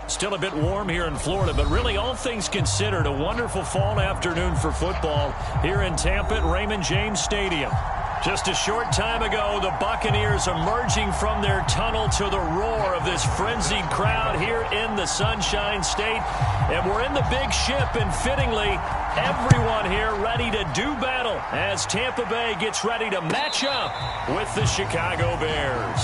Still a bit warm here in Florida, but really all things considered, a wonderful fall afternoon for football here in Tampa at Raymond James Stadium. Just a short time ago, the Buccaneers emerging from their tunnel to the roar of this frenzied crowd here in the Sunshine State. And we're in the big ship, and fittingly, everyone here ready to do battle as Tampa Bay gets ready to match up with the Chicago Bears.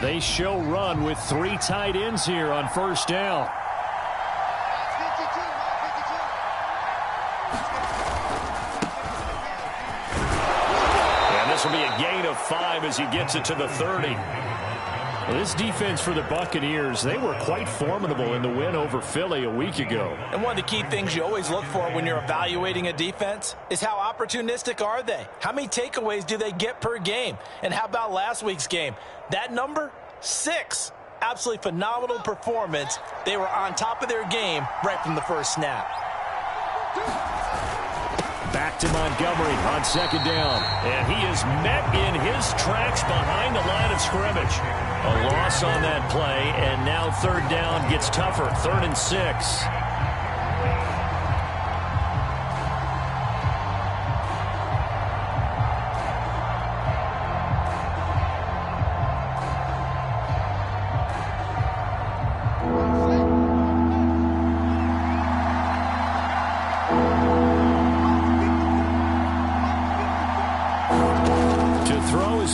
They show run with 3 tight ends here on first down. And this will be a gain of 5 as he gets it to the 30. Well, this defense for the Buccaneers, they were quite formidable in the win over Philly a week ago. And one of the key things you always look for when you're evaluating a defense is how opportunistic are they? How many takeaways do they get per game? And how about last week's game? That number, 6. Absolutely phenomenal performance. They were on top of their game right from the first snap. Back to Montgomery on second down. And he is met in his tracks behind the line of scrimmage. A loss on that play, and now third down gets tougher. 3rd and 6.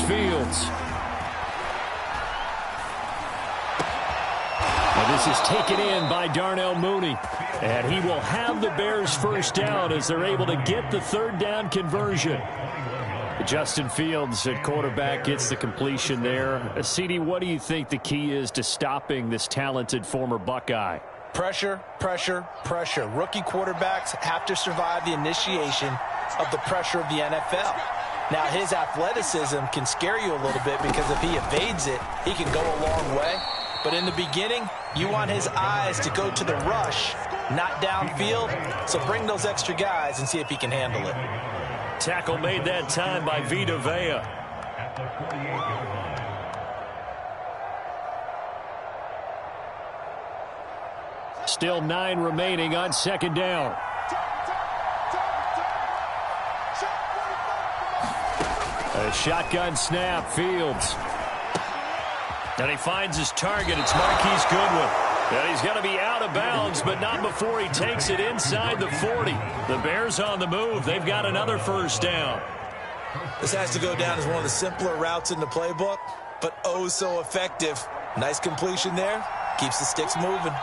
Fields. And this is taken in by Darnell Mooney. And he will have the Bears first down as they're able to get the third down conversion. Justin Fields at quarterback gets the completion there. CD, what do you think the key is to stopping this talented former Buckeye? Pressure, pressure, pressure. Rookie quarterbacks have to survive the initiation of the pressure of the NFL. Now, his athleticism can scare you a little bit because if he evades it, he can go a long way. But in the beginning, you want his eyes to go to the rush, not downfield. So bring those extra guys and see if he can handle it. Tackle made that time by Vita Vea. Still 9 remaining on second down. A shotgun snap, Fields. And he finds his target. It's Marquise Goodwin. And he's going to be out of bounds, but not before he takes it inside the 40. The Bears on the move. They've got another first down. This has to go down as one of the simpler routes in the playbook, but oh so effective. Nice completion there. Keeps the sticks moving.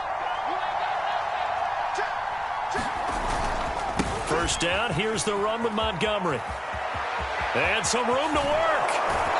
First down. Here's the run with Montgomery. And some room to work.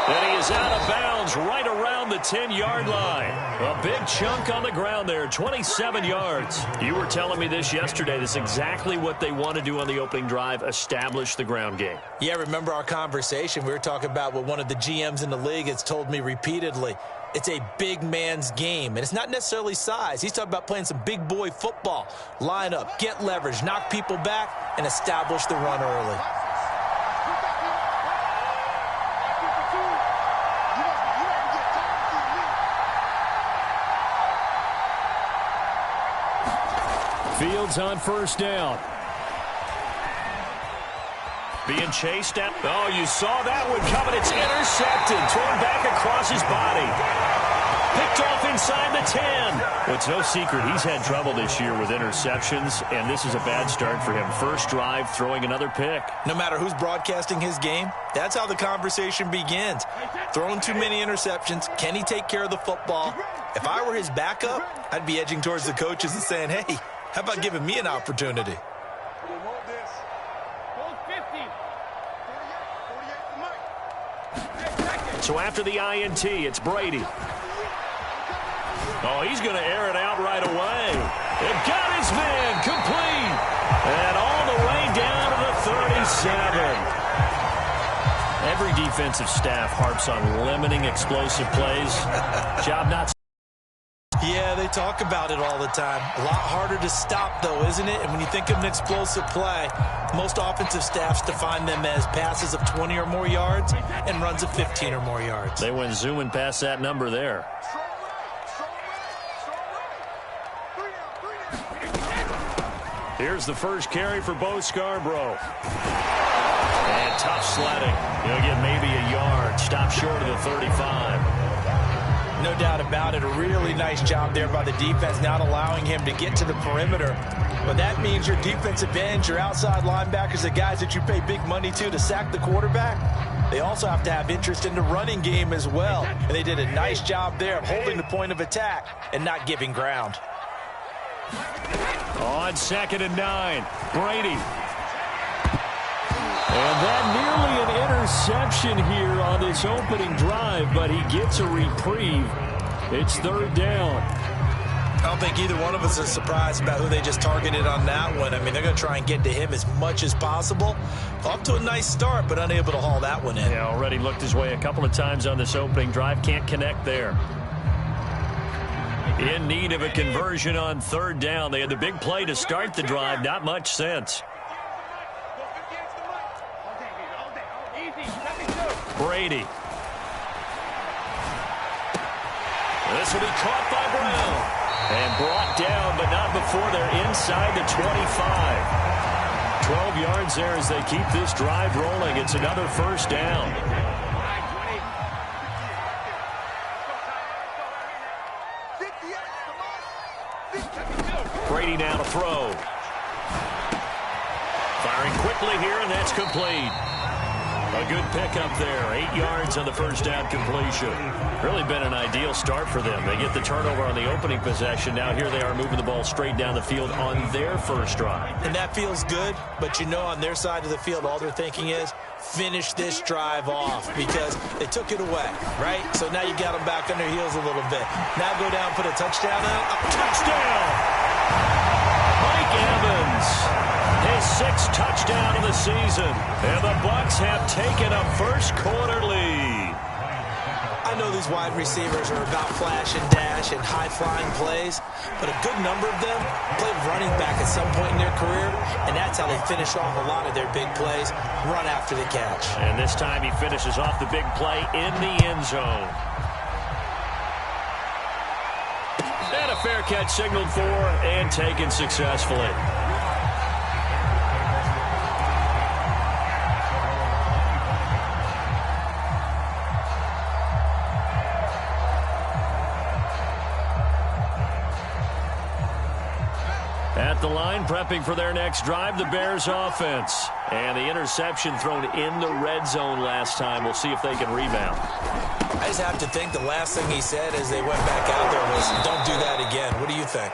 And he is out of bounds right around the 10-yard line. A big chunk on the ground there, 27 yards. You were telling me this yesterday. This is exactly what they want to do on the opening drive, establish the ground game. Yeah, remember our conversation? We were talking about what one of the GMs in the league has told me repeatedly. It's a big man's game, and it's not necessarily size. He's talking about playing some big boy football. Line up, get leverage, knock people back, and establish the run early. Fields on first down. Being chased out. Oh, you saw that one coming. It's intercepted. Thrown back across his body. Picked off inside the 10. Well, it's no secret he's had trouble this year with interceptions, and this is a bad start for him. First drive, throwing another pick. No matter who's broadcasting his game, that's how the conversation begins. Throwing too many interceptions. Can he take care of the football? If I were his backup, I'd be edging towards the coaches and saying, hey, how about giving me an opportunity? So after the INT, it's Brady. Oh, he's going to air it out right away. It got his man complete. And all the way down to the 37. Every defensive staff harps on limiting explosive plays. Job not. Yeah, they talk about it all the time. A lot harder to stop, though, isn't it? And when you think of an explosive play, most offensive staffs define them as passes of 20 or more yards and runs of 15 or more yards. They went zooming past that number there. Here's the first carry for Bo Scarborough. And tough sledding. He'll get maybe a yard. Stop short of the 35. No doubt about it. A really nice job there by the defense, not allowing him to get to the perimeter. But that means your defensive ends, your outside linebackers, the guys that you pay big money to sack the quarterback, they also have to have interest in the running game as well. And they did a nice job there of holding the point of attack and not giving ground. On 2nd and 9, Brady. And that nearly an interception here on this opening drive, but he gets a reprieve. It's 3rd down. I don't think either one of us is surprised about who they just targeted on that one. I mean, they're going to try and get to him as much as possible. Off to a nice start, but unable to haul that one in. Yeah, already looked his way a couple of times on this opening drive. Can't connect there. In need of a conversion on 3rd down. They had the big play to start the drive. Not much sense. Brady. This will be caught by Brown. And brought down, but not before they're inside the 25. 12 yards there as they keep this drive rolling. It's another 1st down. Brady now to throw. Firing quickly here, and that's complete. A good pickup there. 8 yards on the 1st down completion. Really been an ideal start for them. They get the turnover on the opening possession. Now here they are moving the ball straight down the field on their first drive. And that feels good, but you know on their side of the field all they're thinking is finish this drive off because they took it away, right? So now you got them back on their heels a little bit. Now go down, put a touchdown out. A touchdown! Mike Evans. His 6th touchdown of the season. And the Bucs have taken a first-quarter lead. I know these wide receivers are about flash and dash and high-flying plays, but a good number of them played running back at some point in their career, and that's how they finish off a lot of their big plays, run after the catch. And this time he finishes off the big play in the end zone. And a fair catch signaled for and taken successfully. At the line, prepping for their next drive, the Bears offense. And the interception thrown in the red zone last time. We'll see if they can rebound. I just have to think the last thing he said as they went back out there was, don't do that again. What do you think?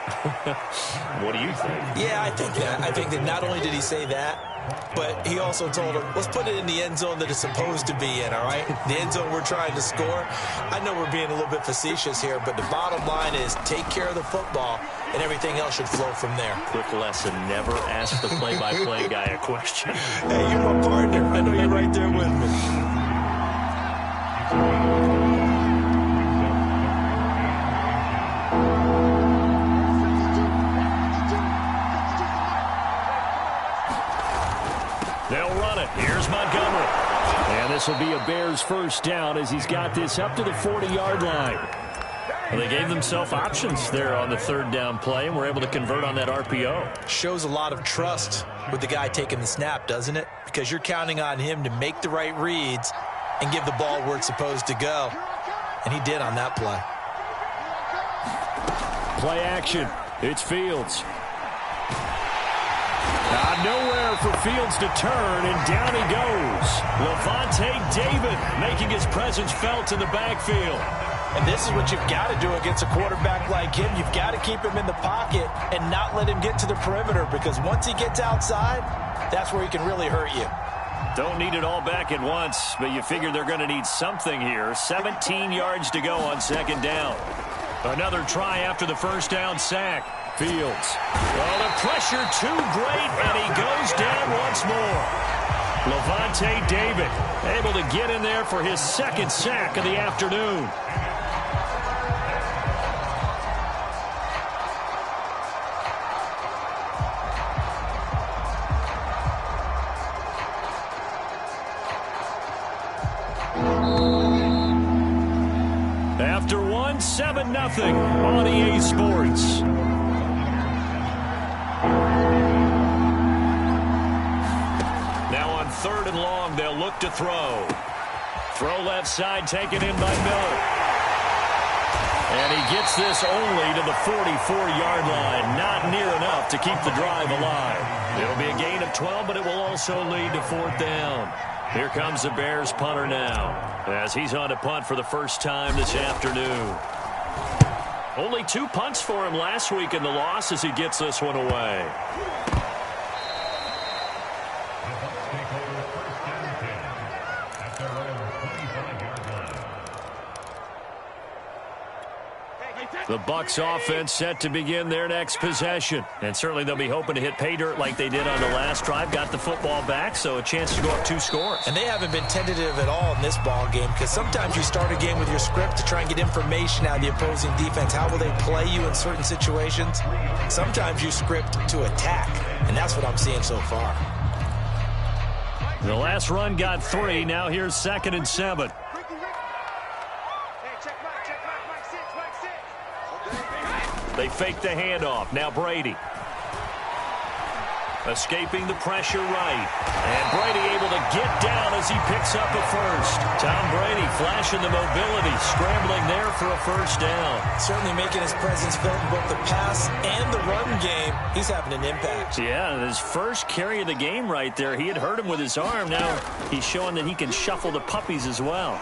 What do you think? Yeah, I think that. I think that not only did he say that, but he also told him, let's put it in the end zone that it's supposed to be in, all right? The end zone we're trying to score. I know we're being a little bit facetious here, but the bottom line is take care of the football, and everything else should flow from there. Quick lesson, never ask the play-by-play guy a question. Hey, you're my partner. I know you're right there with me. They'll run it. Here's Montgomery. And this will be a Bears first down as he's got this up to the 40-yard line. Well, they gave themselves options there on the third down play and were able to convert on that RPO. Shows a lot of trust with the guy taking the snap, doesn't it? Because you're counting on him to make the right reads and give the ball where it's supposed to go. And he did on that play. Play action. It's Fields. Nowhere for Fields to turn, and down he goes. Levante David making his presence felt in the backfield. And this is what you've got to do against a quarterback like him. You've got to keep him in the pocket and not let him get to the perimeter, because once he gets outside, that's where he can really hurt you. Don't need it all back at once, but you figure they're going to need something here. 17 yards to go on second down. Another try after the first down sack. Fields. Well, the pressure too great, and he goes down once more. Levante David able to get in there for his second sack of the afternoon. After one, 7-0 on EA Sports. Now on third and long, they'll look to throw. Throw left side, taken in by Miller. And he gets this only to the 44-yard line. Not near enough to keep the drive alive. It'll be a gain of 12, but it will also lead to fourth down. Here comes the Bears punter now, as he's on to punt for the first time this afternoon. Only 2 punts for him last week in the loss as he gets this one away. The Bucs offense set to begin their next possession. And certainly they'll be hoping to hit pay dirt like they did on the last drive. Got the football back, so a chance to go up 2 scores. And they haven't been tentative at all in this ball game, because sometimes you start a game with your script to try and get information out of the opposing defense. How will they play you in certain situations? Sometimes you script to attack, and that's what I'm seeing so far. The last run got 3. Now here's 2nd and 7. They fake the handoff. Now Brady. Escaping the pressure right. And Brady able to get down as he picks up a first. Tom Brady flashing the mobility, scrambling there for a first down. Certainly making his presence felt in both the pass and the run game. He's having an impact. Yeah, his first carry of the game right there. He had hurt him with his arm. Now he's showing that he can shuffle the puppies as well.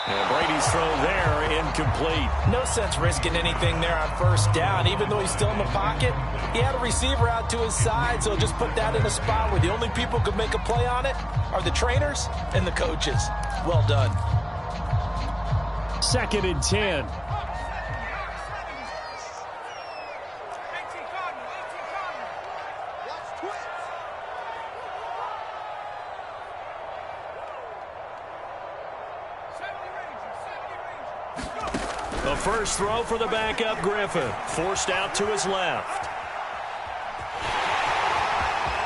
And Brady's throw there, incomplete. No sense risking anything there on first down. Even though he's still in the pocket, he had a receiver out to his side, so just put that in a spot where the only people who can make a play on it are the trainers and the coaches. Well done. 2nd and 10. The first throw for the backup Griffin. Forced out to his left.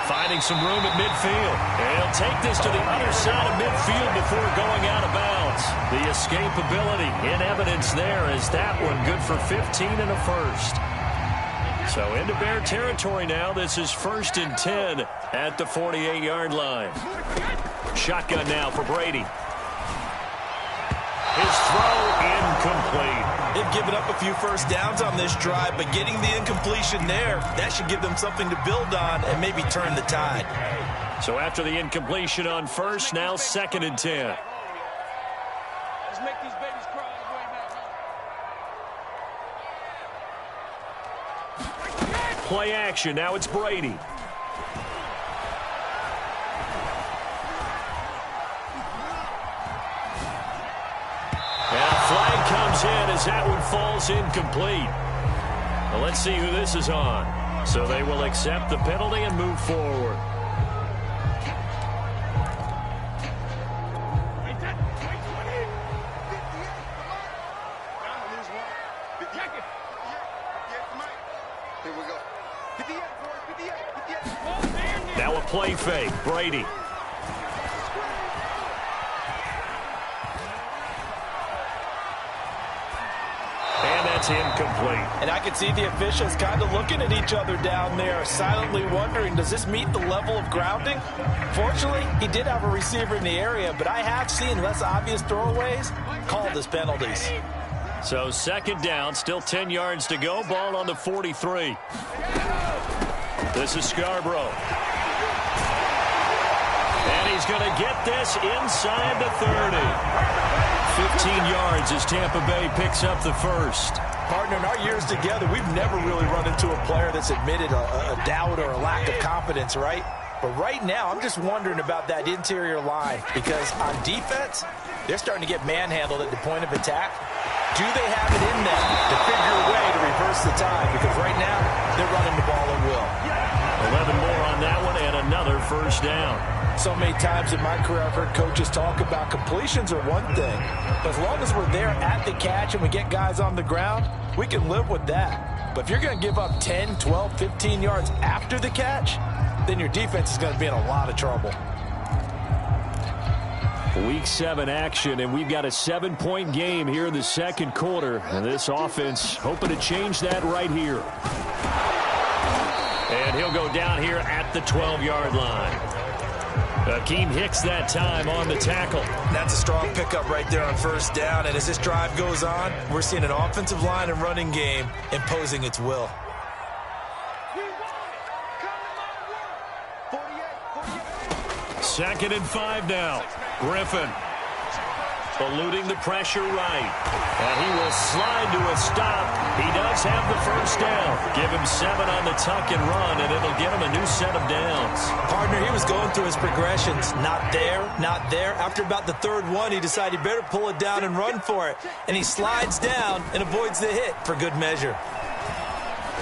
Finding some room at midfield. And he'll take this to the other side of midfield before going out of bounds. The escapability in evidence there as that one good for 15 and a first. So into Bear territory now. This is 1st and 10 at the 48-yard line. Shotgun now for Brady. His throw incomplete. They've given up a few first downs on this drive, but getting the incompletion there, that should give them something to build on and maybe turn the tide. So after the incompletion on first, now 2nd and 10. Let's make these babies cry all the way back. Play action. Now it's Brady. Flag comes in as that one falls incomplete. Well, let's see who this is on. So they will accept the penalty and move forward. Now a play fake. Brady. incomplete. And I can see the officials kind of looking at each other down there, silently wondering, does this meet the level of grounding? Fortunately, he did have a receiver in the area, but I have seen less obvious throwaways called as penalties. So second down, still 10 yards to go. Ball on the 43. This is Scarborough. And he's going to get this inside the 30. 15 yards as Tampa Bay picks up the first. Partner, in our years together, we've never really run into a player that's admitted a doubt or a lack of confidence, right? But right now, I'm just wondering about that interior line because on defense, they're starting to get manhandled at the point of attack. Do they have it in them to figure a way to reverse the tide? Because right now, they're running the ball at will. 11 more on that one and another first down. So many times in my career, I've heard coaches talk about completions are one thing. But as long as we're there at the catch and we get guys on the ground, we can live with that. But if you're going to give up 10, 12, 15 yards after the catch, then your defense is going to be in a lot of trouble. Week 7 action, and we've got a 7-point game here in the second quarter. And this offense hoping to change that right here. And he'll go down here at the 12-yard line. Akeem Hicks that time on the tackle. That's a strong pickup right there on first down. And as this drive goes on, we're seeing an offensive line and running game imposing its will. Second and 5 now. Griffin eluding the pressure right. And he will slide to a stop. He does have the first down. Give him 7 on the tuck and run, and it'll give him a new set of downs. Partner, he was going through his progressions. Not there, not there. After about the third one, he decided he better pull it down and run for it. And he slides down and avoids the hit for good measure.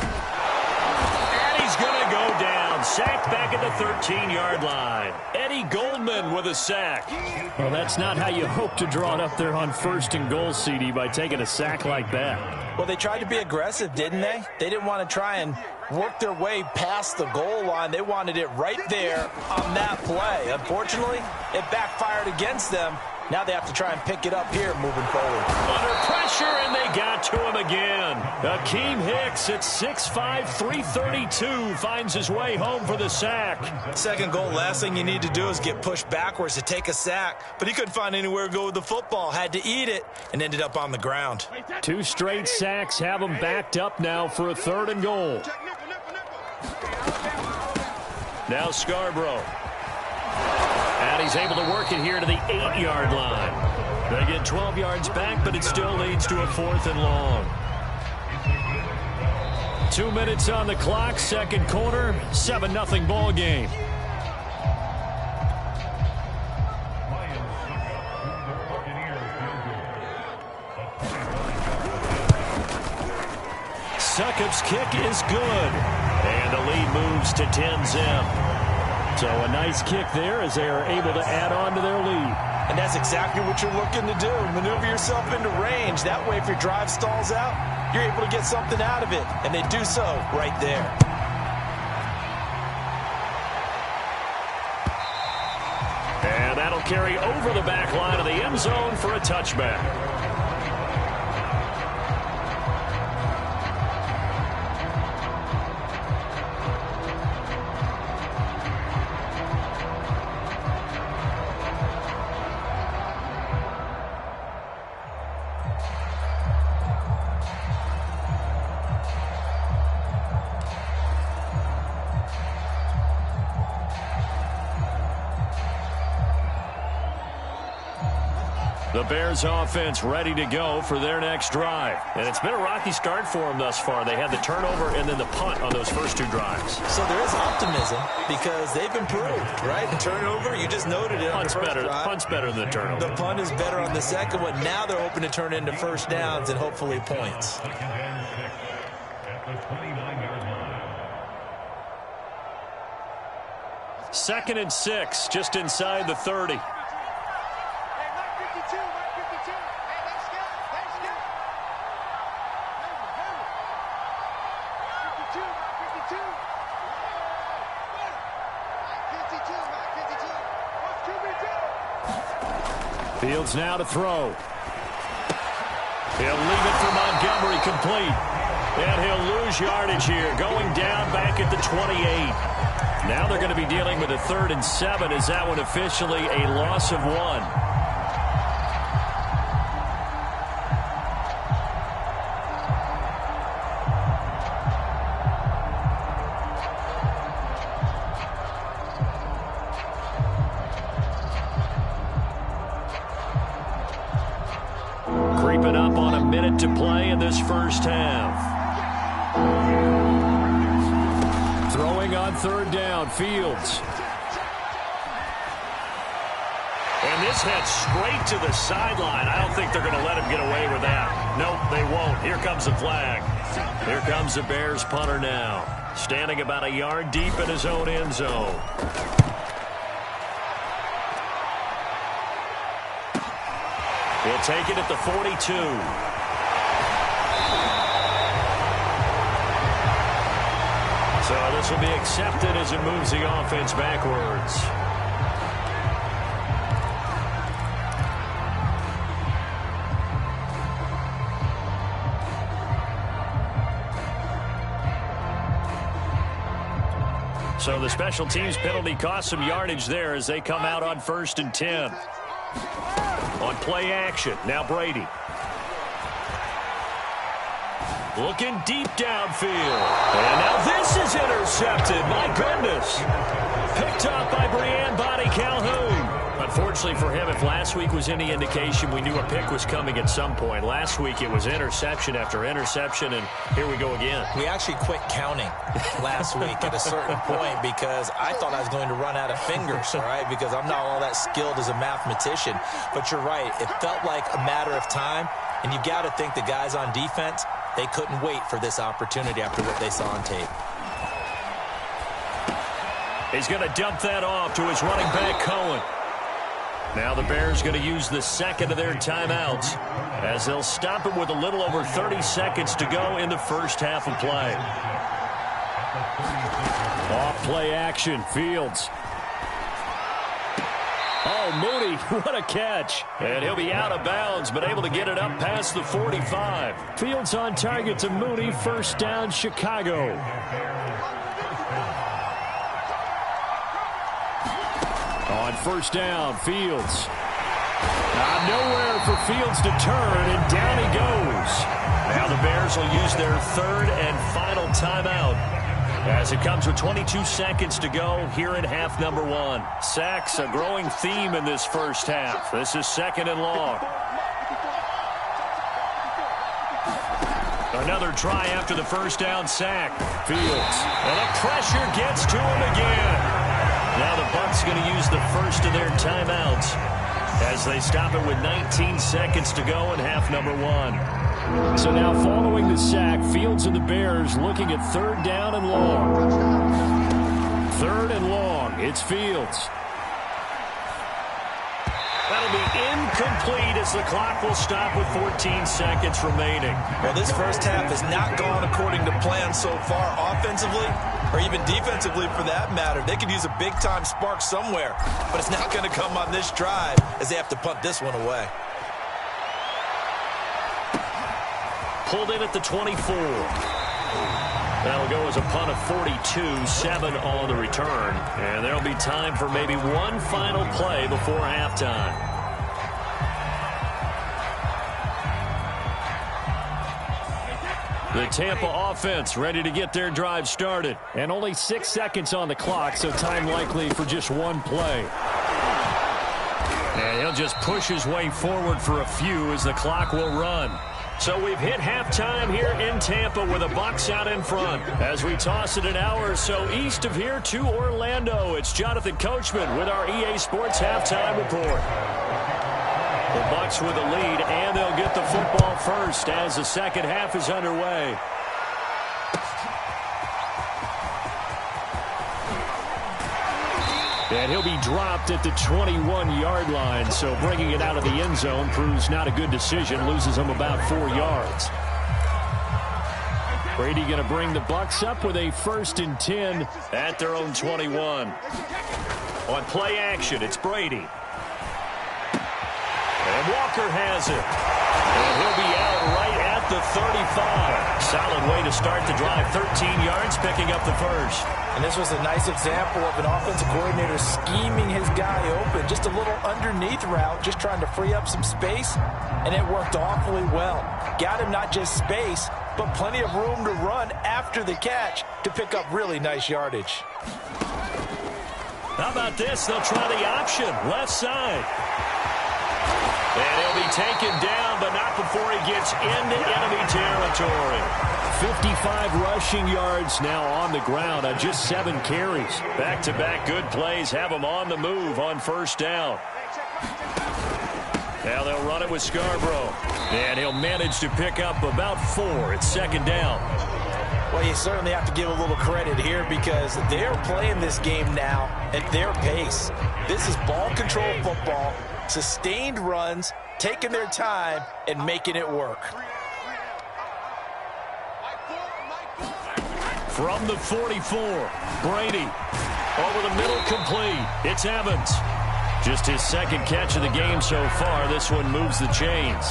And he's going to go down. Sacked back at the 13-yard line. Eddie Goldman with a sack. Well, that's not how you hope to draw it up there on first and goal, CD, by taking a sack like that. Well, they tried to be aggressive, didn't they? They didn't want to try and work their way past the goal line. They wanted it right there on that play. Unfortunately, it backfired against them. Now they have to try and pick it up here moving forward. Under pressure, and they got to him again. Akeem Hicks at 6'5", 332 finds his way home for the sack. Second goal, last thing you need to do is get pushed backwards to take a sack. But he couldn't find anywhere to go with the football. Had to eat it and ended up on the ground. 2 straight sacks have him backed up now for a 3rd and goal. Now Scarborough. And he's able to work it here to the 8-yard line. They get 12 yards back, but it still leads to a 4th and long. 2 minutes on the clock, second quarter, 7-0 ball game. Succop's kick is good. And the lead moves to 10-zip. So a nice kick there as they are able to add on to their lead. And that's exactly what you're looking to do. Maneuver yourself into range. That way, if your drive stalls out, you're able to get something out of it. And they do so right there. And that'll carry over the back line of the end zone for a touchback. The Bears offense ready to go for their next drive. And it's been a rocky start for them thus far. They had the turnover and then the punt on those first 2 drives. So there is optimism because they've improved, right? Turnover, you just noted it on the first drive. Punt's better than the turnover. The punt is better on the second one. Now they're hoping to turn into first downs and hopefully points. Second and 6, just inside the 30. Fields now to throw. He'll leave it for Montgomery complete. And he'll lose yardage here, going down back at the 28. Now they're going to be dealing with a 3rd and 7. Is that one officially a loss of 1? Creeping up on a minute to play in this first half. Throwing on 3rd down, Fields. And this head straight to the sideline. I don't think they're going to let him get away with that. Nope, they won't. Here comes the flag. Here comes the Bears punter now. Standing about a yard deep in his own end zone. He'll take it at the 42. So this will be accepted as it moves the offense backwards. So the special teams penalty cost some yardage there as they come out on 1st and 10. On play action, now Brady. Looking deep downfield. And now this is intercepted. My goodness. Picked up by Body Calhoun. Unfortunately for him, if last week was any indication, we knew a pick was coming at some point. Last week it was interception after interception, and here we go again. We actually quit counting last week at a certain point because I thought I was going to run out of fingers, all right, because I'm not all that skilled as a mathematician. But you're right. It felt like a matter of time, and you got to think the guys on defense, they couldn't wait for this opportunity after what they saw on tape. He's going to dump that off to his running back, Cohen. Now the Bears going to use the second of their timeouts as they'll stop it with a little over 30 seconds to go in the first half of play. Off play action, Fields. Oh, Mooney, what a catch. And he'll be out of bounds, but able to get it up past the 45. Fields on target to Mooney, 1st down, Chicago. On 1st down, Fields. Nowhere for Fields to turn, and down he goes. Now the Bears will use their 3rd and final timeout as it comes with 22 seconds to go here in half number 1. Sacks, a growing theme in this first half. This is 2nd and long. Another try after the 1st down sack. Fields. And the pressure gets to him again. Now the Bucs going to use the first of their timeouts as they stop it with 19 seconds to go in half number 1. So now following the sack, Fields and the Bears looking at 3rd down and long. 3rd and long. It's Fields. That'll be incomplete as the clock will stop with 14 seconds remaining. Well, this first half has not gone according to plan so far offensively or even defensively for that matter. They could use a big-time spark somewhere, but it's not going to come on this drive as they have to punt this one away. Pulled in at the 24. That'll go as a punt of 42, 7 on the return. And there'll be time for maybe one final play before halftime. The Tampa offense ready to get their drive started. And only 6 seconds on the clock, so time likely for just one play. And he'll just push his way forward for a few as the clock will run. So we've hit halftime here in Tampa with the Bucs out in front. As we toss it an hour or so east of here to Orlando, it's Jonathan Coachman with our EA Sports Halftime Report. The Bucs with the lead, and they'll get the football first as the second half is underway. And he'll be dropped at the 21-yard line, so bringing it out of the end zone proves not a good decision, loses him about 4 yards. Brady going to bring the Bucs up with a 1st and 10 at their own 21. On play action, it's Brady. And Walker has it. And he'll be out right at the 35. Solid way to start the drive. 13 yards, picking up the first. And this was a nice example of an offensive coordinator scheming his guy open. Just a little underneath route, just trying to free up some space, and it worked awfully well. Got him not just space, but plenty of room to run after the catch to pick up really nice yardage. How about this? They'll try the option, left side. And he'll be taken down, but not before he gets into enemy territory. 55 rushing yards now on the ground on just 7 carries. Back-to-back good plays have him on the move on first down. Now they'll run it with Scarborough. And he'll manage to pick up about 4 at second down. Well, you certainly have to give a little credit here because they're playing this game now at their pace. This is ball control football, sustained runs, taking their time, and making it work. From the 44, Brady. Over the middle, complete. It's Evans. Just his second catch of the game so far. This one moves the chains.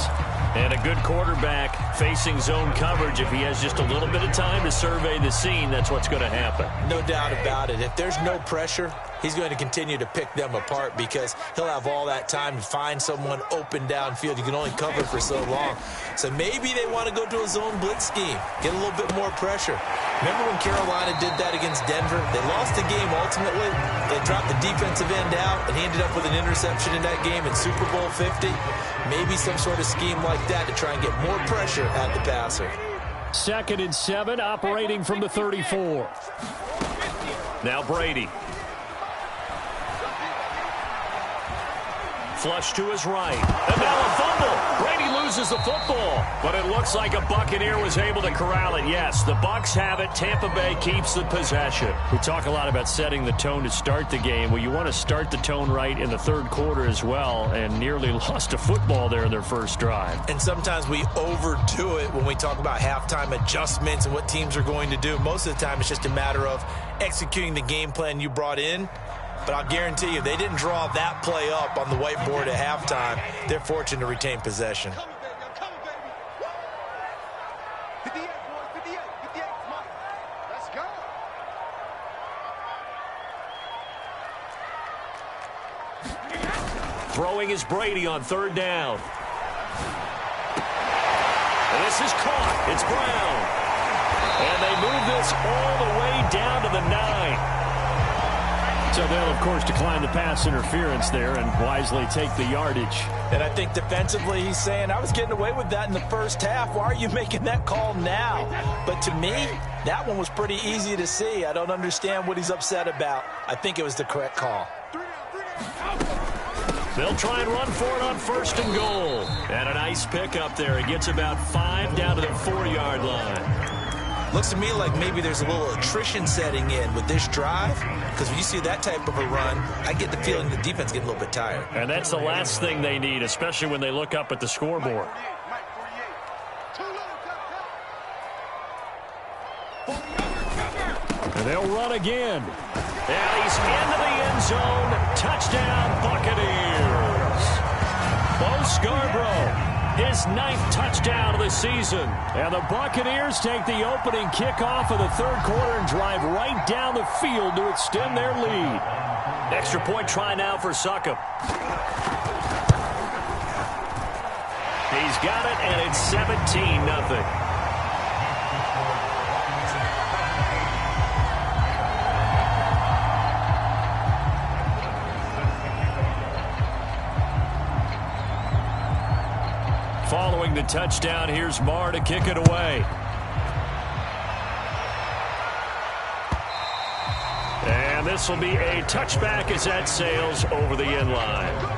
And a good quarterback facing zone coverage. If he has just a little bit of time to survey the scene, that's what's going to happen. No doubt about it. If there's no pressure, he's going to continue to pick them apart because he'll have all that time to find someone open downfield. You can only cover for so long. So maybe they want to go to a zone blitz scheme, get a little bit more pressure. Remember when Carolina did that against Denver? They lost the game ultimately. They dropped the defensive end out, and he ended up with an interception in that game in Super Bowl 50. Maybe some sort of scheme like that to try and get more pressure at the passer. 2nd and 7, operating from the 34. Now Brady. Flush to his right. And now a fumble. Brady loses the football. But it looks like a Buccaneer was able to corral it. Yes, the Bucs have it. Tampa Bay keeps the possession. We talk a lot about setting the tone to start the game. Well, you want to start the tone right in the third quarter as well, and nearly lost a football there in their first drive. And sometimes we overdo it when we talk about halftime adjustments and what teams are going to do. Most of the time, it's just a matter of executing the game plan you brought in. But I'll guarantee you, they didn't draw that play up on the whiteboard at halftime. They're fortunate to retain possession. Throwing is Brady on 3rd down. And this is caught. It's Brown. And they move this all the way down to the 9. So they'll, of course, decline the pass interference there and wisely take the yardage. And I think defensively he's saying, I was getting away with that in the first half. Why are you making that call now? But to me, that one was pretty easy to see. I don't understand what he's upset about. I think it was the correct call. They'll try and run for it on 1st and goal. And a nice pickup there. It gets about 5 down to the 4-yard line. Looks to me like maybe there's a little attrition setting in with this drive, because when you see that type of a run, I get the feeling the defense getting a little bit tired. And that's the last thing they need, especially when they look up at the scoreboard. And they'll run again. And he's into the end zone. Touchdown, Buccaneers. Bo Scarborough. His 9th touchdown of the season. And the Buccaneers take the opening kickoff of the 3rd quarter and drive right down the field to extend their lead. Extra point try now for Succop. He's got it, and it's 17-0. Following the touchdown, here's Marr to kick it away. And this will be a touchback as that sails over the end line.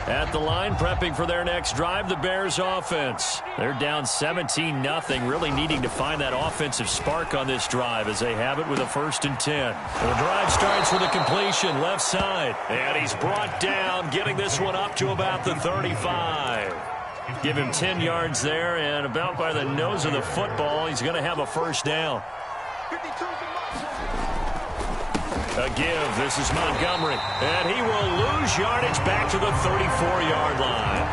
At the line, prepping for their next drive, the Bears offense. They're down 17-0, really needing to find that offensive spark on this drive as they have it with a 1st and 10. The drive starts with a completion, left side. And he's brought down, getting this one up to about the 35. Give him 10 yards there, and about by the nose of the football, he's going to have a first down. A give. This is Montgomery. And he will lose yardage back to the 34-yard line.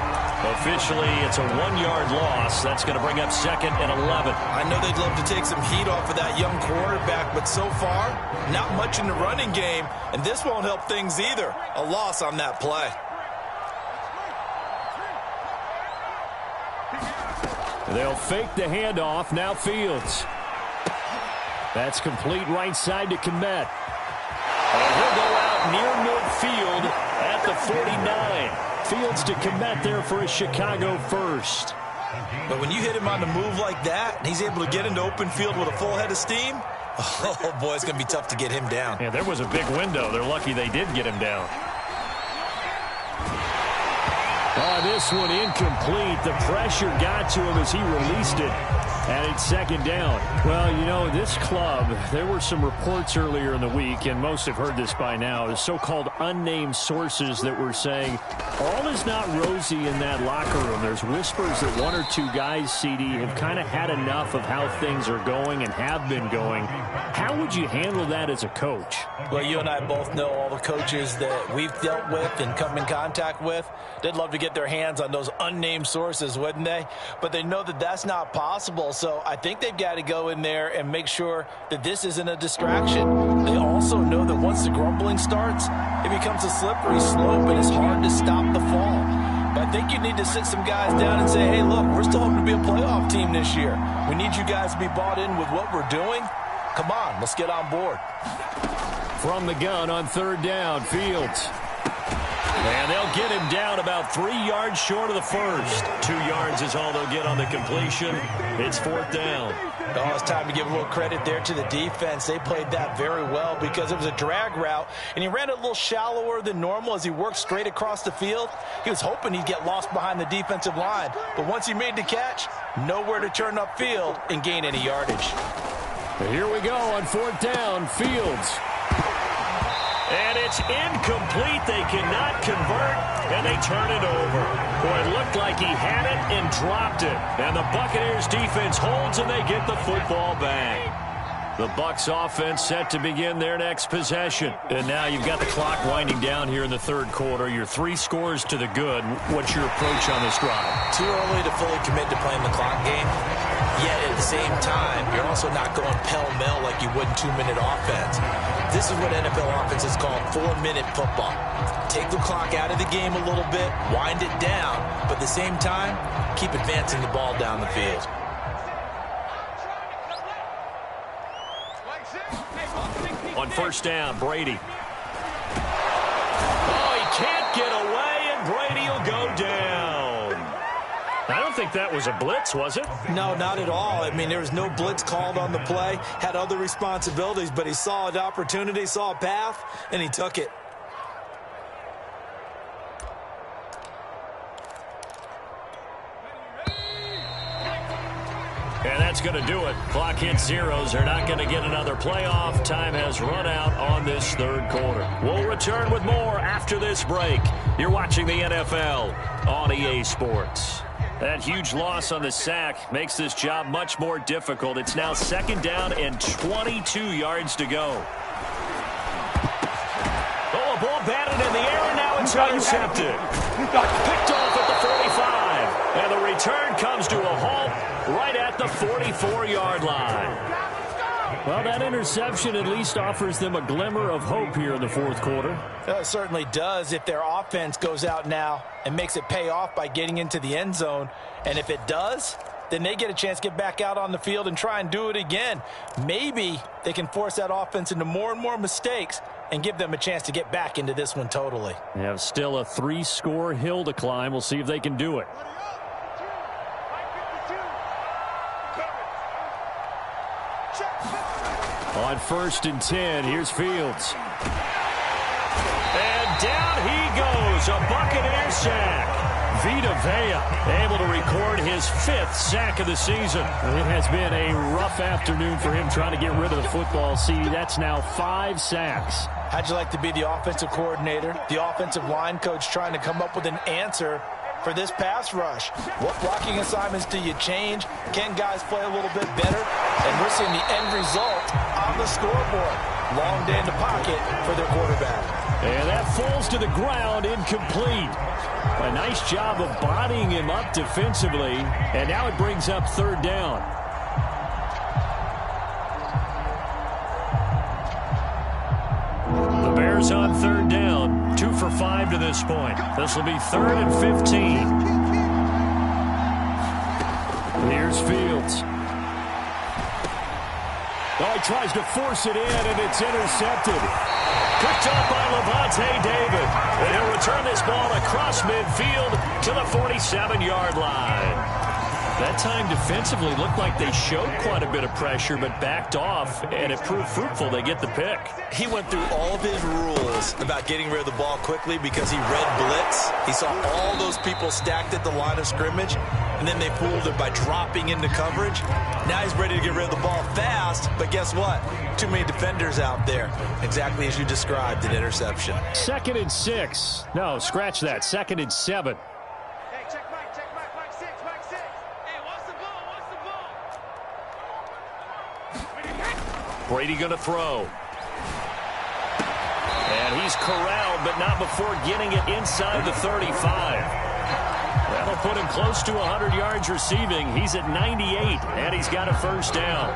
Officially, it's a 1-yard loss. That's going to bring up 2nd and 11. I know they'd love to take some heat off of that young quarterback, but so far, not much in the running game, and this won't help things either. A loss on that play. They'll fake the handoff. Now Fields. That's complete right side to Kmet. And he'll go out near midfield at the 49. Fields to Kmet there for a Chicago first. But when you hit him on the move like that, and he's able to get into open field with a full head of steam, oh, boy, it's going to be tough to get him down. Yeah, there was a big window. They're lucky they did get him down. Oh, this one incomplete. The pressure got to him as he released it. And it's 2nd down. Well, you know, this club, there were some reports earlier in the week, and most have heard this by now, the so-called unnamed sources that were saying all is not rosy in that locker room. There's whispers that 1 or 2 guys, CD, have kind of had enough of how things are going and have been going. How would you handle that as a coach? Well, you and I both know all the coaches that we've dealt with and come in contact with. They'd love to get their hands on those unnamed sources, wouldn't they? But they know that that's not possible. So I think they've got to go in there and make sure that this isn't a distraction. They also know that once the grumbling starts, it becomes a slippery slope and it's hard to stop the fall. But I think you need to sit some guys down and say, hey, look, we're still hoping to be a playoff team this year. We need you guys to be bought in with what we're doing. Come on, let's get on board. From the gun on 3rd down, Fields. And they'll get him down about 3 yards short of the first. 2 yards is all they'll get on the completion. It's 4th down. Oh, it's time to give a little credit there to the defense. They played that very well because it was a drag route, and he ran it a little shallower than normal as he worked straight across the field. He was hoping he'd get lost behind the defensive line, but once he made the catch, nowhere to turn upfield and gain any yardage. Here we go on 4th down, Fields. And it's incomplete. They cannot convert, and they turn it over. Boy, it looked like he had it and dropped it. And the Buccaneers defense holds, and they get the football back. The Bucs offense set to begin their next possession. And now you've got the clock winding down here in the 3rd quarter. You're 3 scores to the good. What's your approach on this drive? Too early to fully commit to playing the clock game. Yet at the same time, you're also not going pell-mell like you would in 2-minute offense. This is what NFL offenses call 4-minute football. Take the clock out of the game a little bit, wind it down, but at the same time, keep advancing the ball down the field. On 1st down, Brady. Oh, he can't get away, and Brady will go down. I don't think that was a blitz, was it? No, not at all. I mean, there was no blitz called on the play. Had other responsibilities, but he saw an opportunity, saw a path, and he took it. And that's going to do it. Clock hits zeros. They're not going to get another playoff. Time has run out on this 3rd quarter. We'll return with more after this break. You're watching the NFL on EA Sports. That huge loss on the sack makes this job much more difficult. It's now 2nd down and 22 yards to go. Oh, a ball batted in the air, and now it's intercepted. Picked off at the 45. And the return comes to a halt right at the 44-yard line. Well, that interception at least offers them a glimmer of hope here in the 4th quarter. It certainly does if their offense goes out now and makes it pay off by getting into the end zone. And if it does, then they get a chance to get back out on the field and try and do it again. Maybe they can force that offense into more and more mistakes and give them a chance to get back into this one totally. They have still a 3-score hill to climb. We'll see if they can do it. On 1st and 10, here's Fields. And down he goes, a Buccaneer sack. Vita Vea able to record his 5th sack of the season. It has been a rough afternoon for him trying to get rid of the football. See, that's now 5 sacks. How'd you like to be the offensive coordinator, the offensive line coach trying to come up with an answer for this pass rush. What blocking assignments do you change? Can guys play a little bit better? And we're seeing the end result on the scoreboard. Long day in the pocket for their quarterback. And that falls to the ground, incomplete. A nice job of bodying him up defensively. And now it brings up third down. The Bears on third down. 2 for 5 to this point. This will be 3rd and 15. Here's Fields. Oh, he tries to force it in, and it's intercepted. Picked up by Levante David. And he'll return this ball across midfield to the 47-yard line. That time defensively looked like they showed quite a bit of pressure but backed off, and it proved fruitful. They get the pick. He went through all of his rules about getting rid of the ball quickly because he read blitz. He saw all those people stacked at the line of scrimmage, and then they fooled it by dropping into coverage. Now he's ready to get rid of the ball fast, but guess what? Too many defenders out there. Exactly as you described, an interception. 2nd and 6. No, scratch that. 2nd and 7. Hey, check Mike 6, Mike 6. Hey, what's the ball? Brady going to throw. And he's corralled, but not before getting it inside the 35. That'll put him close to 100 yards receiving. He's at 98, and he's got a first down.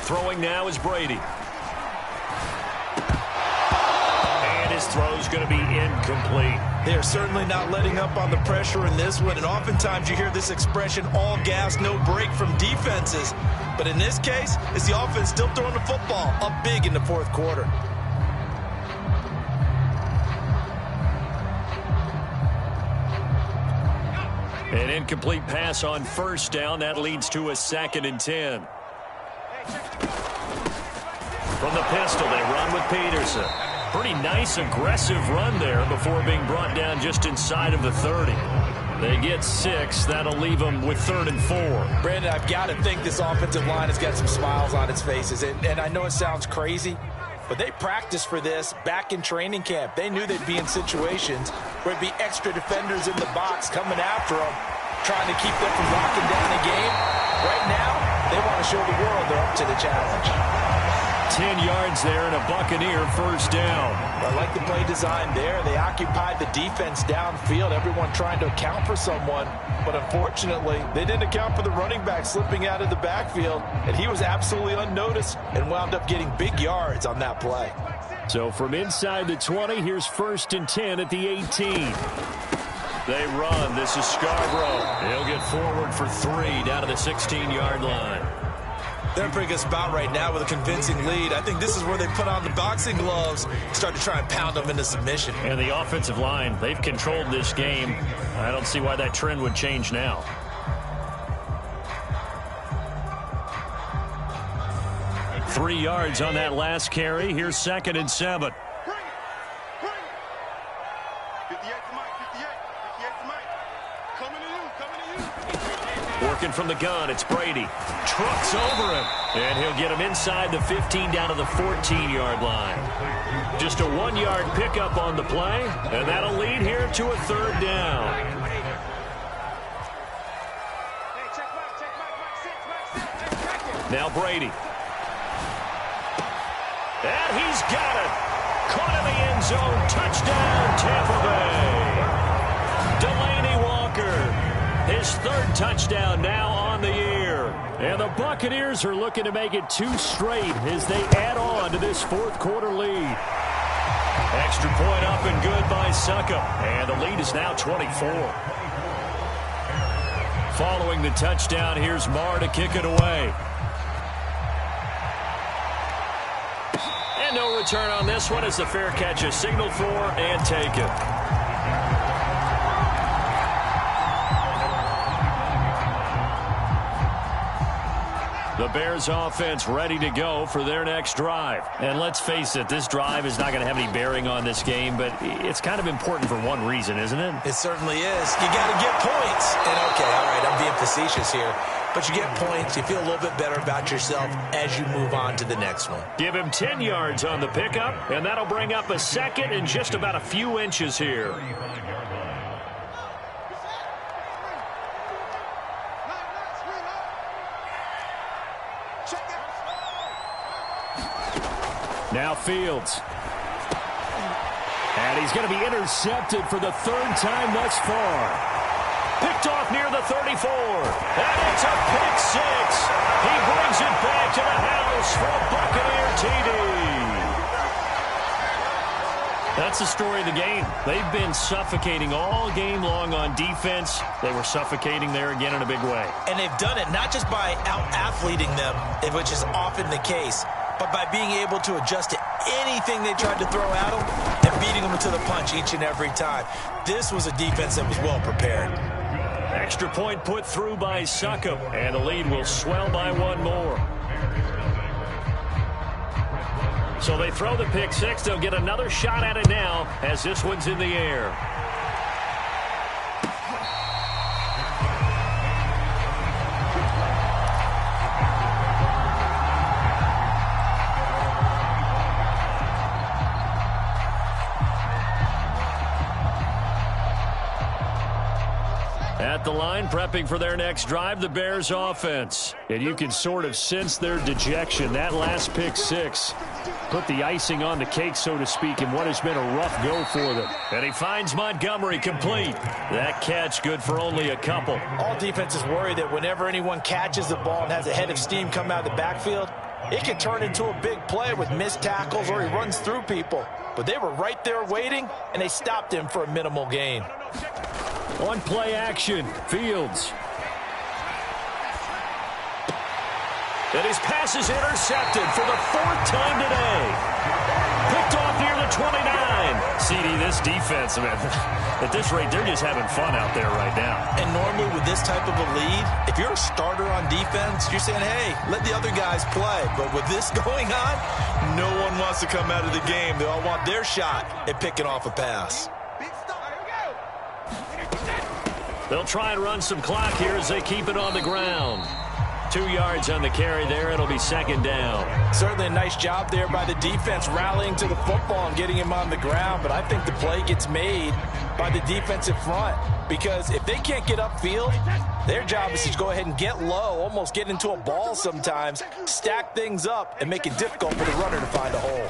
Throwing now is Brady. And his throw's going to be incomplete. They are certainly not letting up on the pressure in this one, and oftentimes you hear this expression, all gas, no break from defenses. But in this case, it's the offense still throwing the football up big in the 4th quarter. An incomplete pass on first down. That leads to a 2nd and 10. From the pistol, they run with Peterson. Pretty nice, aggressive run there before being brought down just inside of the 30. They get 6. That'll leave them with 3rd and 4. Brandon, I've got to think this offensive line has got some smiles on its faces. And I know it sounds crazy, but they practiced for this back in training camp. They knew they'd be in situations where it'd be extra defenders in the box coming after them, trying to keep them from locking down the game. Right now, they want to show the world they're up to the challenge. 10 yards there and a Buccaneer first down. I like the play design there. They occupied the defense downfield, everyone trying to account for someone. But unfortunately, they didn't account for the running back slipping out of the backfield, and he was absolutely unnoticed and wound up getting big yards on that play. So from inside the 20, here's 1st and 10 at the 18. They run. This is Scarborough. He'll get forward for 3 down to the 16-yard line. They're in a pretty good spot right now with a convincing lead. I think this is where they put on the boxing gloves, start to try and pound them into submission. And the offensive line, they've controlled this game. I don't see why that trend would change now. Three yards on that last carry. Here's 2nd and 7. Working from the gun, it's Brady. Trucks over him, and he'll get him inside the 15 down to the 14-yard line. Just a 1-yard pickup on the play, and that'll lead here to a 3rd down. Now Brady. And he's got it. Caught in the end zone. Touchdown, Tampa Bay. Delaney Walker. His 3rd touchdown now on the year. And the Buccaneers are looking to make it 2 straight as they add on to this 4th quarter lead. Extra point up and good by Succop. And the lead is now 24. Following the touchdown, here's Marr to kick it away. And no return on this one as the fair catch is signaled for and taken. The Bears offense ready to go for their next drive. And let's face it, this drive is not going to have any bearing on this game, but it's kind of important for one reason, isn't it? It certainly is. You got to get points. And okay, all right, I'm being facetious here. But you get points, you feel a little bit better about yourself as you move on to the next one. Give him 10 yards on the pickup, and that'll bring up a second and just about a few inches here. Now Fields. And he's going to be intercepted for the third time thus far. Picked off near the 34. And it's a pick six. He brings it back to the house for a Buccaneer TD. That's the story of the game. They've been suffocating all game long on defense. They were suffocating there again in a big way. And they've done it not just by out-athleting them, which is often the case, but by being able to adjust to anything they tried to throw at them and beating them to the punch each and every time. This was a defense that was well prepared. Extra point put through by Succop, and the lead will swell by one more. So they throw the pick six. They'll get another shot at it now as this one's in the air. At the line, prepping for their next drive, the Bears offense. And you can sort of sense their dejection. That last pick six put the icing on the cake, so to speak, in what has been a rough go for them. And he finds Montgomery complete. That catch good for only a couple. All defenses worry that whenever anyone catches the ball and has a head of steam come out of the backfield, it can turn into a big play with missed tackles or he runs through people. But they were right there waiting, and they stopped him for a minimal gain. On play action, Fields. And his pass is intercepted for the fourth time today. Picked off near the 29. CD, this defense, man, at this rate, they're just having fun out there right now. And normally with this type of a lead, if you're a starter on defense, you're saying, hey, let the other guys play. But with this going on, no one wants to come out of the game. They all want their shot at picking off a pass. They'll try and run some clock here as they keep it on the ground. 2 yards on the carry there. It'll be second down. Certainly a nice job there by the defense rallying to the football and getting him on the ground. But I think the play gets made by the defensive front. Because if they can't get upfield, their job is to go ahead and get low, almost get into a ball sometimes, stack things up, and make it difficult for the runner to find a hole.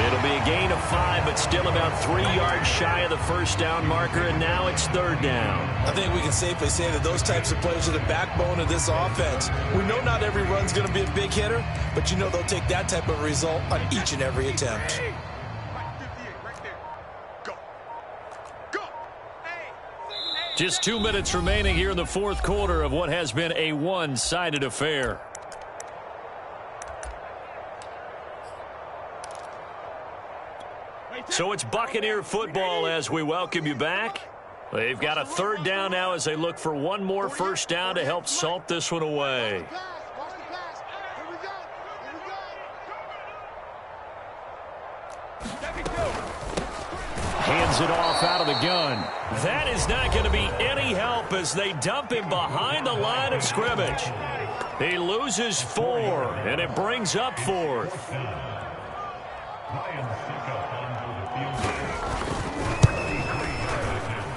It'll be a gain of 5, but still about 3 yards shy of the first down marker, and now it's third down. I think we can safely say that those types of plays are the backbone of this offense. We know not every run's going to be a big hitter, but you know they'll take that type of result on each and every attempt. Just 2 minutes remaining here in the fourth quarter of what has been a one-sided affair. So it's Buccaneer football as we welcome you back. They've got a third down now as they look for one more first down to help salt this one away. Hands it off out of the gun. That is not going to be any help as they dump him behind the line of scrimmage. He loses 4, and it brings up 4th.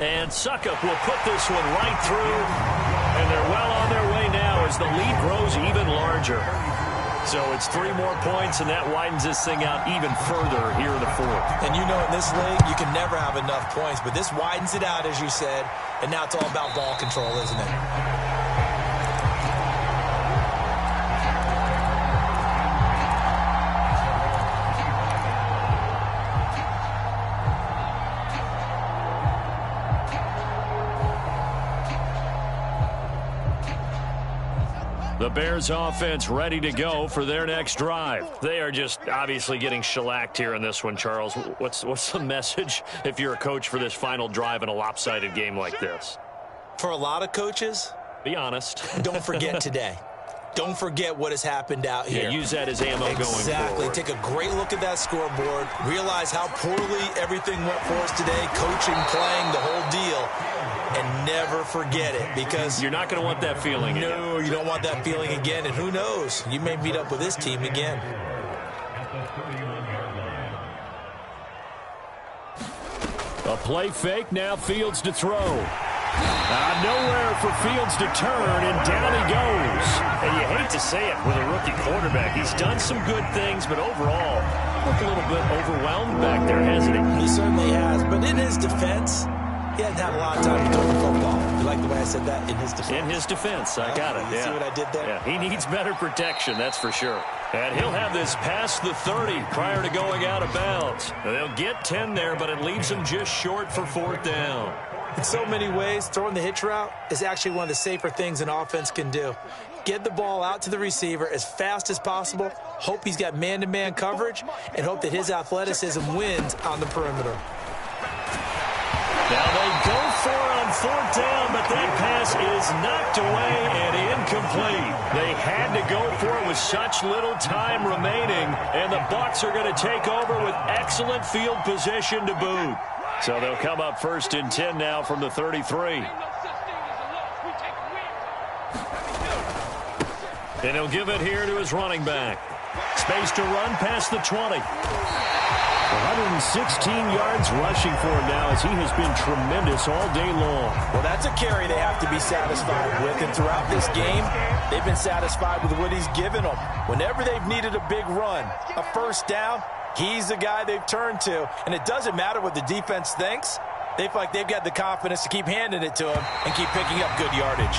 And Succop will put this one right through. And they're well on their way now as the lead grows even larger. So it's 3 more points, and that widens this thing out even further here in the fourth. And you know in this league, you can never have enough points. But this widens it out, as you said. And now it's all about ball control, isn't it? The Bears offense ready to go for their next drive. They are just obviously getting shellacked here in this one, Charles. What's the message if you're a coach for this final drive in a lopsided game like this? For a lot of coaches, be honest. Don't forget today. Don't forget what has happened out here. Yeah, use that as ammo going forward. Exactly. Take a great look at that scoreboard. Realize how poorly everything went for us today. Coaching, playing, the whole deal. And never forget it, because you're not going to want that feeling again. No, you don't want that feeling again. And who knows? You may meet up with this team again. A play fake, now Fields to throw. Nowhere for Fields to turn, and down he goes. And you hate to say it with a rookie quarterback. He's done some good things, but overall, looked a little bit overwhelmed back there, hasn't he? He certainly has, but in his defense, he hasn't had a lot of time to throw the football. You like the way I said that? In his defense. In his defense, I got it. You see what I did there? Yeah, he needs better protection, that's for sure. And he'll have this past the 30 prior to going out of bounds. They'll get 10 there, but it leaves them just short for 4th down. In so many ways, throwing the hitch route is actually one of the safer things an offense can do. Get the ball out to the receiver as fast as possible, hope he's got man-to-man coverage, and hope that his athleticism wins on the perimeter. Now they go for it on 4th down, but that pass is knocked away and incomplete. They had to go for it with such little time remaining, and the Bucs are going to take over with excellent field position to boot. So they'll come up 1st and 10 now from the 33. And he'll give it here to his running back. Space to run past the 20. 116 yards rushing for him now, as he has been tremendous all day long. Well, that's a carry they have to be satisfied with. And throughout this game, they've been satisfied with what he's given them. Whenever they've needed a big run, a 1st down, he's the guy they've turned to. And it doesn't matter what the defense thinks. They feel like they've got the confidence to keep handing it to him and keep picking up good yardage.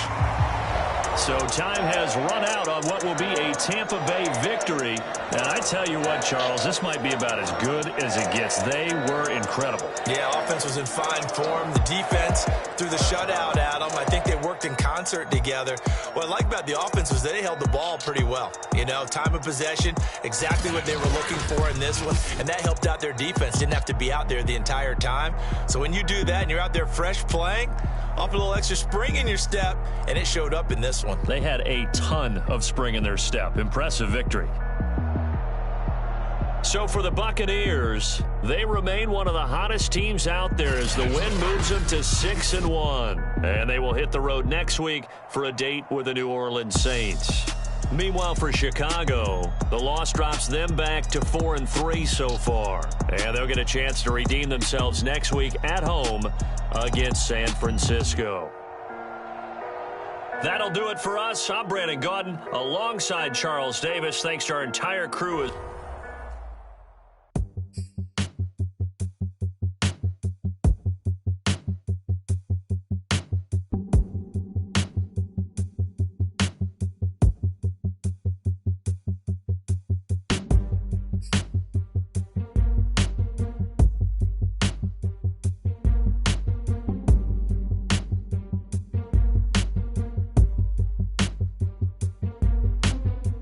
So time has run out on what will be a Tampa Bay victory. And I tell you what, Charles, this might be about as good as it gets. They were incredible. Yeah, offense was in fine form. The defense threw the shutout at them. I think they worked in concert together. What I like about the offense was they held the ball pretty well. You know, time of possession, exactly what they were looking for in this one. And that helped out their defense. Didn't have to be out there the entire time. So when you do that and you're out there fresh playing, off a little extra spring in your step, and it showed up in this one. They had a ton of spring in their step. Impressive victory. So for the Buccaneers, they remain one of the hottest teams out there as the win moves them to 6-1. And they will hit the road next week for a date with the New Orleans Saints. Meanwhile, for Chicago, the loss drops them back to 4-3 so far. And they'll get a chance to redeem themselves next week at home against San Francisco. That'll do it for us. I'm Brandon Gaudin alongside Charles Davis. Thanks to our entire crew.